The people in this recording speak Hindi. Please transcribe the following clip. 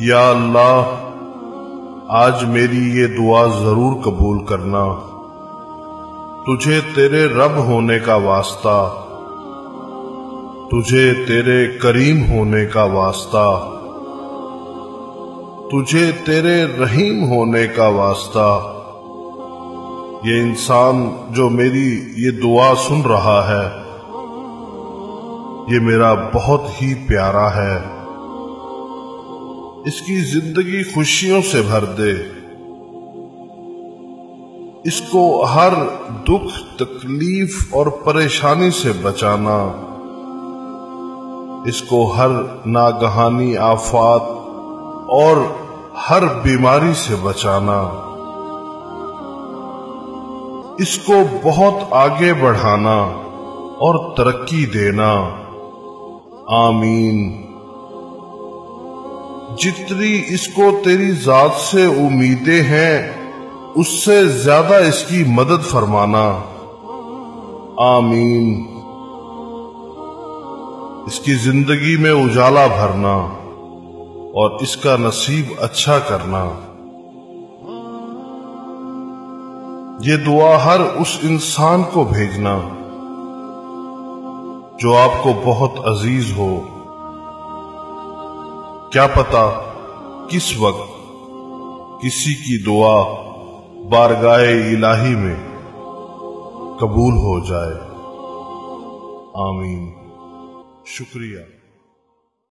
या अल्लाह, आज मेरी ये दुआ जरूर कबूल करना। तुझे तेरे रब होने का वास्ता, तुझे तेरे करीम होने का वास्ता, तुझे तेरे रहीम होने का वास्ता। ये इंसान जो मेरी ये दुआ सुन रहा है, ये मेरा बहुत ही प्यारा है। इसकी जिंदगी खुशियों से भर दे। इसको हर दुख, तकलीफ और परेशानी से बचाना। इसको हर नागहानी आफात और हर बीमारी से बचाना। इसको बहुत आगे बढ़ाना और तरक्की देना। आमीन। जितनी इसको तेरी जात से उम्मीदें हैं, उससे ज्यादा इसकी मदद फरमाना। आमीन। इसकी जिंदगी में उजाला भरना और इसका नसीब अच्छा करना। ये दुआ हर उस इंसान को भेजना जो आपको बहुत अजीज हो। क्या पता किस वक्त किसी की दुआ बारगाए इलाही में कबूल हो जाए। आमीन। शुक्रिया।